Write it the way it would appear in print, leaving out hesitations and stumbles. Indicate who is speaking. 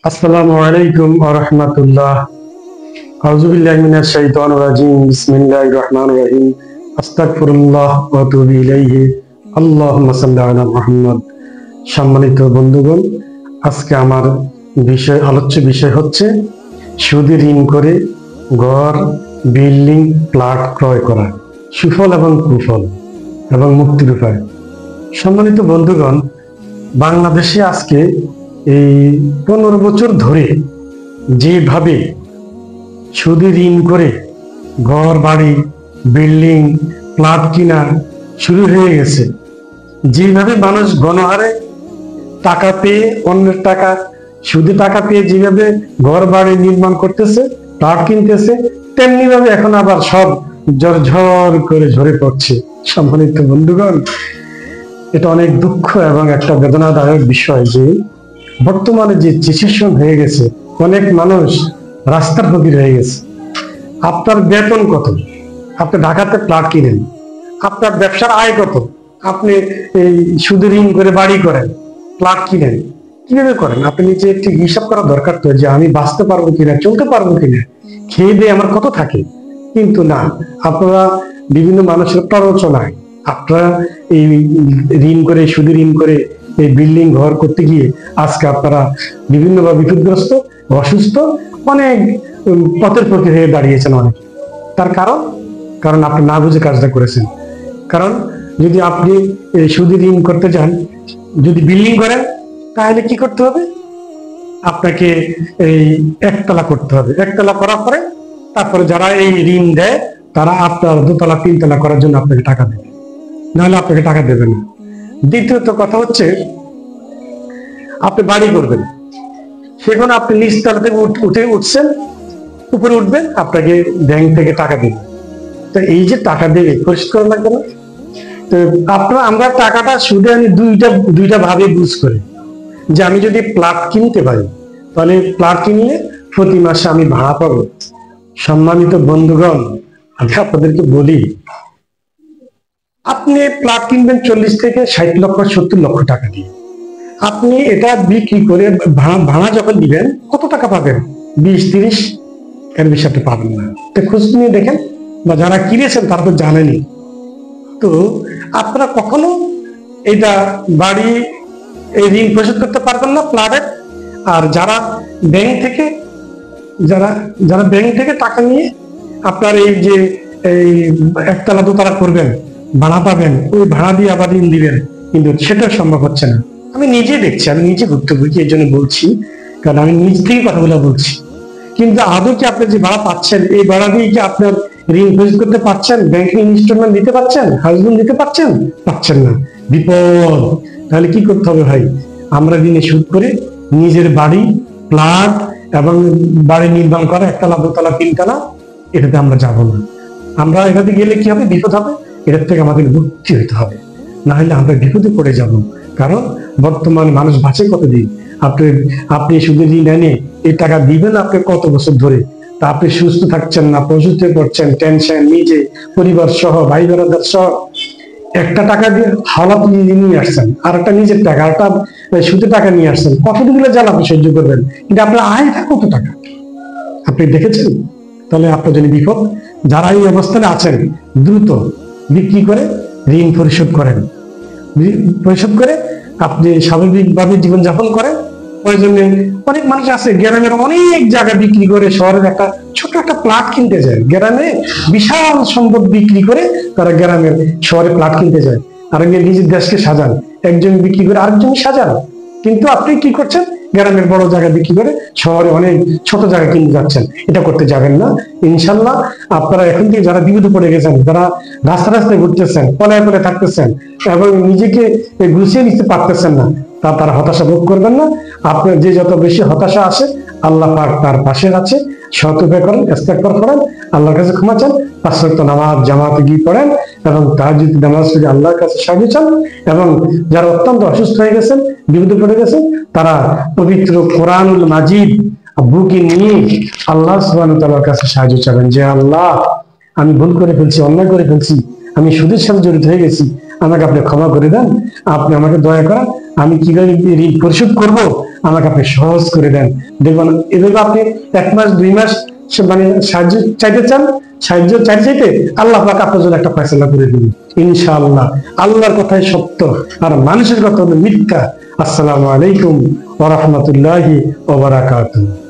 Speaker 1: আসসালামু আলাইকুম ওয়া রাহমাতুল্লাহ। আউযু বিল্লাহি মিনাশ শাইতানির রাজিম। বিসমিল্লাহির রহমানির রহিম। আস্তাগফিরুল্লাহ ওয়া আতুবু ইলাইহি। আল্লাহুম্মা সাল্লি আলা মুহাম্মদ। সম্মানিত বন্ধুগণ, আজকে আমার আলোচ্য বিষয় হচ্ছে সুদে ঋণ করে ঘর, বিল্ডিং, প্লট ক্রয় করা, সুফল এবং কুফল এবং মুক্তির উপায়। সম্মানিত বন্ধুগণ, বাংলাদেশে আজকে এই 15 বছর ধরে যেভাবে সুদে ঋণ করে ঘর বাড়ি, বিল্ডিং, প্লট কিনা শুরু হয়ে গেছে, যেভাবে মানুষ গণহারে টাকা পেয়ে অন্যের টাকা সুদে টাকা পেয়ে যেভাবে ঘর বাড়ি নির্মাণ করতেছে, প্লট কিনতেছে, তেমনি ভাবে এখন আবার সব ঝরঝর করে ঝরে পড়ছে। সম্মানিত বন্ধুগণ, এটা অনেক দুঃখ এবং একটা বেদনাদায়ক বিষয় যে বর্তমানে যে সিচুয়েশন হয়ে গেছে, অনেক মানুষ রাস্তার ফকির হয়ে গেছে। আপনার বেতন কত? আপনি ঢাকাতে প্লট কিনেন। আপনার ব্যবসার আয় কত? আপনি এই সুদে ঋণ করে বাড়ি করেন, প্লট কিনেন। কিভাবে করেন? আপনি নিজে একটি হিসাব করা দরকার তো, যে আমি বাঁচতে পারবো কিনা, চলতে পারবো কিনা, খেয়ে দিয়ে আমার কত থাকে। কিন্তু না, আপনারা বিভিন্ন মানুষের প্ররোচনায় আপনারা এই ঋণ করে, সুদে ঋণ করে এই বিল্ডিং ঘর করতে গিয়ে আজকে আপনারা বিভিন্নভাবে বিপদগ্রস্ত, অসুস্থ, অনেক পথের ফকির হয়ে দাঁড়িয়েছেন অনেক। তার কারণ আপনি না বুঝে কাজটা করেছেন। কারণ যদি আপনি এই সুদে ঋণ করতে চান, যদি বিল্ডিং করেন, তাহলে কি করতে হবে? আপনাকে এই একতলা করতে হবে। একতলা করার পরে তারপরে যারা এই ঋণ দেয় তারা আপনার দোতলা, তিনতলা করার জন্য আপনাকে টাকা দেবে, নাহলে আপনাকে টাকা দেবে না। দ্বিতীয়ত কথা হচ্ছে, আপনি বাড়ি করবেন, সেখানে আপনি নিচতলা থেকে উঠছেন, উপরে উঠবেন, আপনাকে ব্যাংক থেকে টাকা দেবে। তো এই যে টাকা দেবে, পরিশোধ করা লাগবে না? তো আমরা টাকাটা সুদে আমি দুইটা ভাবে বুঝ করি, যে আমি যদি প্লট কিনতে পারি, তাহলে প্লট কিনলে প্রতি মাসে আমি ভাড়া পাবো। সম্মানিত বন্ধুগণ, আমি আপনাদেরকে বলি, আপনি প্লট কিনবেন 40 থেকে 60 লক্ষ, 70 লক্ষ টাকা দিয়ে। আপনি এটা বিক্রি করে ভাড়া যখন দিবেন, কত টাকা পাবেন? 20-30, এর বেশি আপনি পাবেন না। তো খোঁজ নিয়ে দেখেন, বা যারা কিনেছেন তারা তো জানেনি। তো আপনারা কখনো এটা বাড়ি এই ঋণ পরিশোধ করতে পারবেন না প্লটের। আর যারা ব্যাংক থেকে যারা ব্যাংক থেকে টাকা নিয়ে আপনার এই যে এই একতলা দোতলা করবেন, ভাড়া পাবেন, ওই ভাড়া দিয়ে আবার ঋণ দিবেন, কিন্তু সেটা সম্ভব হচ্ছে না। আমি নিজে দেখছি, আমি নিজে ভুক্তভোগী, এই জন্য বলছি, কারণ আমি নিজ থেকে কথাগুলো বলছি। কিন্তু আদৌ কি আপনি যে ভাড়া পাচ্ছেন, এই ভাড়া দিয়ে কি আপনার ঋণ পরিশোধ করতে পারছেন? ব্যাংকিং ইনস্টলমেন্ট দিতে পারছেন? হাউস লোন দিতে পারছেন? পাচ্ছেন না। বিপদ। তাহলে কি করতে হবে ভাই? আমরা ঋণে সুদ করে নিজের বাড়ি, প্লট এবং বাড়ি নির্মাণ করা, একতলা, দোতলা, তিনতলা, এটাতে আমরা যাব না। আমরা এটাতে গেলে কি হবে? বিপদ হবে। এটার থেকে আমাদের মুক্তি হতে হবে, না হলে আমরা বিপদে পড়ে যাব। কারণ বর্তমানে মানুষ বাঁচে কতদিন? আপনি শুধু ঋণ এনে এই টাকা দিবেন আপনি কত বছর ধরে? তা আপনি সুস্থ থাকছেন না, অসুস্থ পড়ছেন, টেনশন, নিজে, পরিবার সহ, ভাই বোনেদের সহ। একটা টাকা দিয়ে হাওলাত নিয়ে আসছেন, আর একটা নিজের টাকা, আর একটা সুদের টাকা নিয়ে আসছেন, কতদিগুলো জ্বালা আপনি সহ্য করবেন? কিন্তু আপনার আয়টা কত টাকা আপনি দেখেছেন? তাহলে আপনার জন্য বিপদ। যারা এই অবস্থানে আছেন, দ্রুত বিক্রি করে ঋণ পরিশোধ করেন। পরিশোধ করে আপনি স্বাভাবিকভাবে জীবনযাপন করেন। প্রয়োজনে অনেক মানুষ আছে গ্রামের অনেক জায়গা বিক্রি করে শহরের একটা ছোট একটা প্লট কিনতে যায়। গ্রামে বিশাল সম্পদ বিক্রি করে তারা গ্রামের শহরে প্লট কিনতে যায়, আর নিজের দেশকে সাজান। একজন বিক্রি করে আরেকজন সাজান। কিন্তু আপনি কি করছেন? গ্রামের বড় জায়গা বিক্রি করে শহরে অনেক ছোট জায়গা কিনতে যাচ্ছেন। এটা করতে যাবেন না ইনশাল্লাহ। আপনারা এখন থেকে যারা বিপদে পড়ে গেছেন, যারা রাস্তায় ঘুরতেছেন, পলায় পলে থাকতেছেন এবং নিজেকে গুছিয়ে নিতে পারতেছেন না, তারা হতাশা ভোগ করবেন না। আপনার যে যত বেশি হতাশা আসে, আল্লাহ পাক তার পাশে আছে। সৎ উপায় করেন, ইস্তেগফার করেন, আল্লাহর কাছে ক্ষমা চান, 5 ওয়াক্ত নামাজ জামাতে গিয়ে পড়েন এবং তাহাজ্জুদ নামাজ পড়ে আল্লাহর কাছে সাহায্য চান। এবং যারা অত্যন্ত অসুস্থ হয়ে গেছেন, বিপদে পড়ে গেছেন, তারা পবিত্র কোরআনুল মাজিদ বুকে নিয়ে আল্লাহ সুবহানাহু ওয়া তাআলার কাছে সাহায্য চাবেন, যে আল্লাহ, আমি ভুল করে ফেলছি, অন্যায় করে ফেলছি, আমি সুদের সাথে জড়িত হয়ে গেছি, আমাকে আপনি ক্ষমা করে দেন, আপনি আমাকে দয়া করেন, আমি কিভাবে ঋণ পরিশোধ করব, আমাকে আপনি সহজ করে দেন। দেখবেন এভাবে আপনি 1 মাস 2 মাস মানে সাহায্য চাইতে চান, সাহায্য চাইতে আল্লাহ পাক আপনার জন্য একটা ফয়সালা করে দিবেন ইনশাআল্লাহ। আল্লাহর কথাই সত্য আর মানুষের কথা হলো মিথ্যা। আসসালামু আলাইকুম ওয়া রাহমাতুল্লাহি ওয়া বারাকাতুহু।